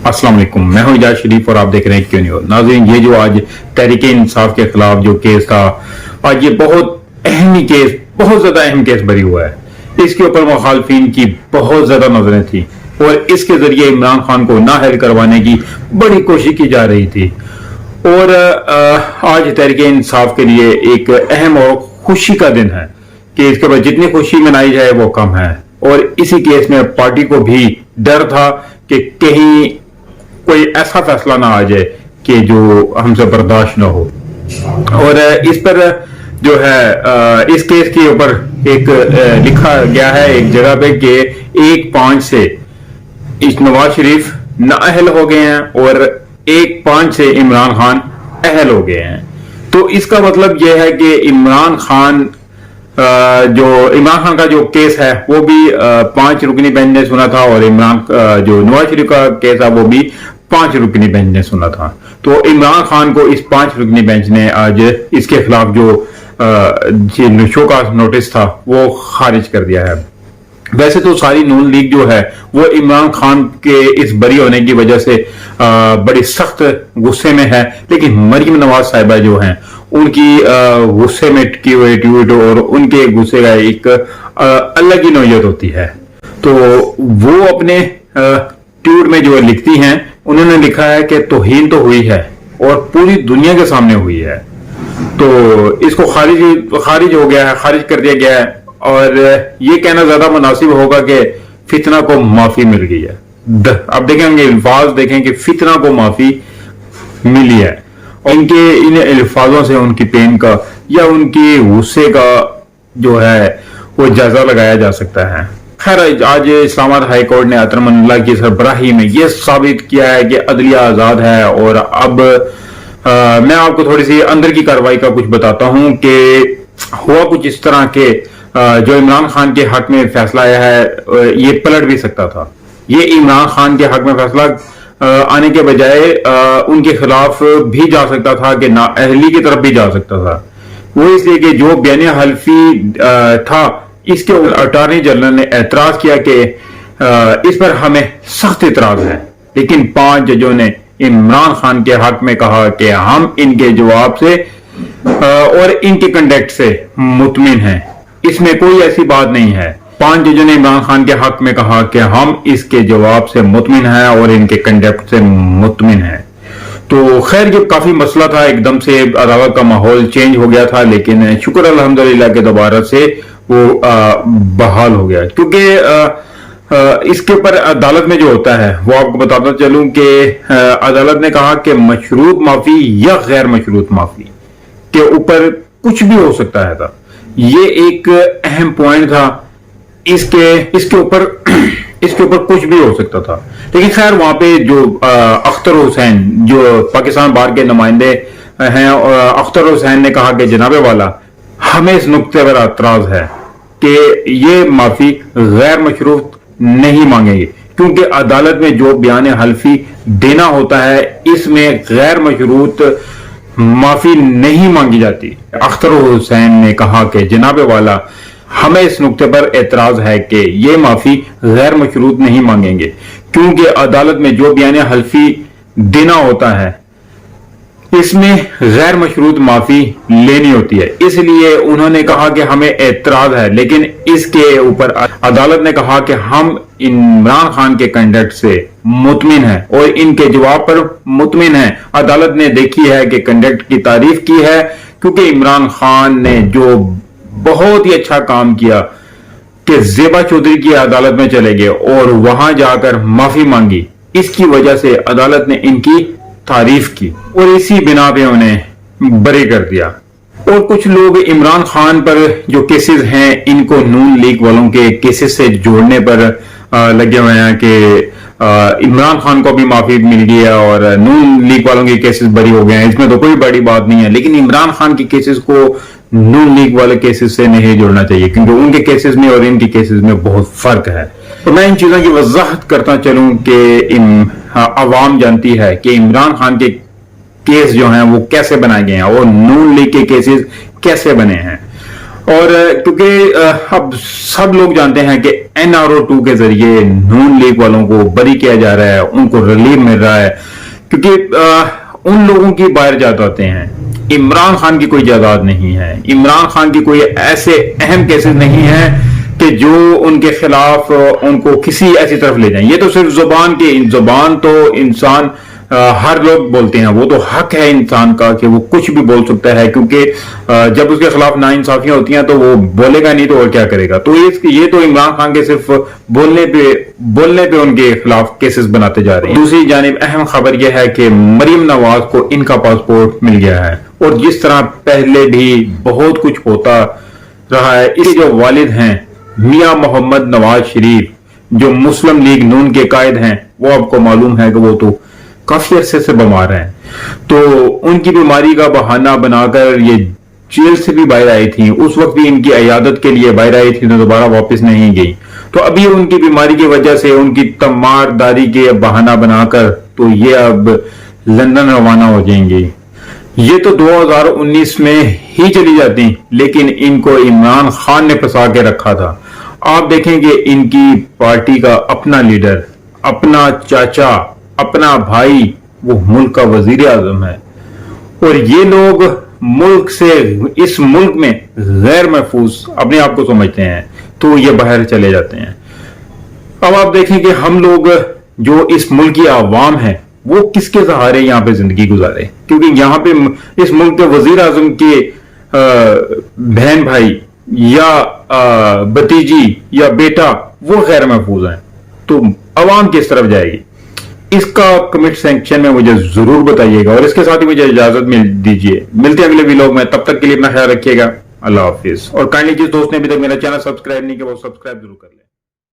अस्सलाम वालेकुम, मैं हूं इजाज शरीफ और आप देख रहे हैं क्यों नहीं हो। नाज़रीन, ये जो आज तहरीक इंसाफ के खिलाफ जो केस था, आज ये बहुत अहम ही केस, बहुत ज्यादा अहम केस बरी हुआ है। इसके ऊपर मुखालफिन की बहुत ज्यादा नजरें थी और इसके जरिए इमरान खान को नाअहल करवाने की बड़ी कोशिश की जा रही थी। और आज तहरीक इंसाफ के लिए एक अहम और खुशी का दिन है कि इसके बाद जितनी खुशी मनाई जाए वो कम है। और इसी केस में पार्टी को भी डर था कि कहीं कोई ऐसा फैसला ना आ जाए कि जो हमसे बर्दाश्त ना हो। और इस पर जो है इस केस के ऊपर एक लिखा गया है एक जगह पे कि 1-5 से नवाज शरीफ नाअहल हो गए हैं और 1-5 से इमरान खान अहल हो गए हैं। तो इसका मतलब यह है कि इमरान खान का जो केस है वो भी 5 रुकनी बेंच ने सुना था और जो नवाज शरीफ का केस है वो भी 5 रुकनी बेंच ने सुना था। तो इमरान खान को इस 5 रुकनी बेंच ने आज इसके खिलाफ जो शो का नोटिस था वो खारिज कर दिया है। वैसे तो सारी नून लीग जो है वो इमरान खान के इस बरी होने की वजह से बड़ी सख्त गुस्से में है, लेकिन मरियम नवाज साहिबा जो हैं उनकी गुस्से में की हुई ट्वीट और उनके गुस्से का एक अलग ही नौयत होती है। तो वो अपने ट्वीट में जो लिखती हैं, उन्होंने लिखा है कि तौहीन तो हुई है और पूरी दुनिया के सामने हुई है, तो इसको खारिज हो गया है, खारिज कर दिया गया है। और ये कहना ज्यादा मुनासिब होगा कि फितना को माफी मिल गई है। अब देखेंगे अल्फाज, देखें कि फितना को माफी मिली है। इन अल्फाजों से उनकी पेन का या उनकी गुस्से का जो है वो जायजा लगाया जा सकता है। खैर, आज इस्लामाबाद हाई कोर्ट ने अतर मन्नल्लाह की सरबराही में यह साबित किया है कि अदलिया आजाद है। और अब मैं आपको थोड़ी सी अंदर की कार्रवाई का कुछ बताता हूं कि हुआ कुछ इस तरह के जो इमरान खान के हक में फैसला आया है ये पलट भी सकता था। ये इमरान खान के हक में फैसला आने के बजाय उनके खिलाफ भी जा सकता था कि नाअहली की तरफ भी जा सकता था। वो इसलिए कि जो बयान हल्फी था इसके अटॉर्नी जनरल ने एतराज किया कि इस पर हमें सख्त एतराज है, लेकिन 5 जजों ने इमरान खान के हक में कहा कि हम इनके जवाब से और इनके कंडक्ट से मुतमिन हैं, इसमें कोई ऐसी बात नहीं है। 5 जजों ने इमरान खान के हक में कहा कि हम इसके जवाब से मुतमिन हैं और इनके कंडक्ट से मुतमिन हैं। तो खैर, ये काफी मसला था, एकदम से अदालत का माहौल चेंज हो गया था, लेकिन शुक्र अल्हम्दुलिल्लाह के दोबारा से वो बहाल हो गया। क्योंकि इसके ऊपर अदालत में जो होता है वो आपको बताता चलूं कि अदालत ने कहा कि मशरूत माफी या गैर मशरूत माफी के ऊपर कुछ भी हो सकता है था। ये एक अहम पॉइंट था। इसके ऊपर कुछ भी हो सकता था। लेकिन खैर, वहां पे जो अख्तर हुसैन जो पाकिस्तान बार के नुमाइंदे हैं, अख्तर हुसैन ने कहा कि जनाबे वाला, हमें इस नुक्ते पर एतराज है कि ये माफी गैर मशरूत नहीं मांगेंगे, क्योंकि अदालत में जो बयान हल्फी देना होता है इसमें गैर मशरूत माफी नहीं मांगी जाती। अख्तर हुसैन ने कहा कि जनाबे वाला, हमें इस नुक्ते पर एतराज है कि ये माफी गैर मशरूत नहीं मांगेंगे, क्योंकि अदालत में जो बयान हल्फी देना होता है इसमें गैर मशरूत माफी लेनी होती है। इसलिए उन्होंने कहा कि हमें एतराज है, लेकिन इसके ऊपर अदालत ने कहा कि हम इमरान खान के कंडक्ट से मुतमिन है और इनके जवाब पर मुतमिन है। अदालत ने देखी है कि कंडक्ट की तारीफ की है, क्योंकि इमरान खान ने जो बहुत ही अच्छा काम किया कि ज़ेबा चौधरी की अदालत में चले गए और वहां जाकर माफी मांगी। इसकी वजह से अदालत ने इनकी तारीफ की और इसी बिना पे उन्हें बरी कर दिया। और कुछ लोग इमरान खान पर जो केसेस हैं इनको नून लीग वालों के केसेस से जोड़ने पर लगे हुए हैं कि इमरान खान को भी माफी मिल गई है और नून लीग वालों के केसेस बरी हो गए हैं। इसमें तो कोई बड़ी बात नहीं है, लेकिन इमरान खान के केसेस को नून लीग वाले केसेस से नहीं जोड़ना चाहिए, क्योंकि उनके केसेस में और इनके केसेस में बहुत फर्क है। तो मैं इन चीजों की वजाहत करता चलूं कि अवाम जानती है कि इमरान खान के केस जो हैं वो कैसे बनाए गए हैं और नून लीग के केसेस कैसे बने हैं। اور کیونکہ اب سب لوگ جانتے ہیں کہ NRO2 کے ذریعے نون لیگ والوں کو بری کیا جا رہا ہے، ان کو ریلیف مل رہا ہے، کیونکہ ان لوگوں کی باہر جائیدادیں ہیں، عمران خان کی کوئی جائیداد نہیں ہے، عمران خان کی کوئی ایسے اہم کیسز نہیں ہیں کہ جو ان کے خلاف ان کو کسی ایسی طرف لے جائیں۔ یہ تو صرف زبان تو انسان ہر لوگ بولتے ہیں، وہ تو حق ہے انسان کا کہ وہ کچھ بھی بول سکتا ہے، کیونکہ جب اس کے خلاف ناانصافیاں ہوتی ہیں تو وہ بولے گا نہیں تو اور کیا کرے گا۔ تو یہ تو عمران خان کے صرف بولنے پہ ان کے خلاف کیسز بناتے جا رہے ہیں۔ دوسری جانب اہم خبر یہ ہے کہ مریم نواز کو ان کا پاسپورٹ مل گیا ہے، اور جس طرح پہلے بھی بہت کچھ ہوتا رہا ہے، اس کے جو والد ہیں میاں محمد نواز شریف، جو مسلم لیگ نون کے قائد ہیں، وہ آپ کو معلوم ہے کہ وہ تو کافی عرصے سے بیمار ہیں، تو ان کی بیماری کا بہانہ بنا کر یہ جیل سے بھی باہر آئی تھی، اس وقت بھی ان کی عیادت کے لیے باہر آئی تھی تو دوبارہ واپس نہیں گئی، تو ابھی ان کی بیماری کی وجہ سے ان کی تمارداری کے بہانہ بنا کر تو یہ اب لندن روانہ ہو جائیں گے۔ یہ تو 2019 میں ہی چلی جاتی، لیکن ان کو عمران خان نے پھنسا کے رکھا تھا۔ آپ دیکھیں کہ ان کی پارٹی کا اپنا لیڈر، اپنا چاچا، اپنا بھائی وہ ملک کا وزیر اعظم ہے، اور یہ لوگ اس ملک میں غیر محفوظ اپنے آپ کو سمجھتے ہیں، تو یہ باہر چلے جاتے ہیں۔ اب آپ دیکھیں کہ ہم لوگ جو اس ملک کی عوام ہیں وہ کس کے سہارے یہاں پہ زندگی گزارے، کیونکہ یہاں پہ اس ملک کے وزیر اعظم کے بہن بھائی یا بھتیجی یا بیٹا وہ غیر محفوظ ہیں، تو عوام کس طرف جائے گی؟ اس کا کمنٹ سیکشن میں مجھے ضرور بتائیے گا، اور اس کے ساتھ ہی مجھے اجازت دیجیے، ملتے ہیں اگلے ویلوگ میں، تب تک کے لیے اپنا خیال رکھیے گا، اللہ حافظ۔ اور کائنڈلی جس دوست نے ابھی تک میرا چینل سبسکرائب نہیں کیا وہ سبسکرائب ضرور کر لیں۔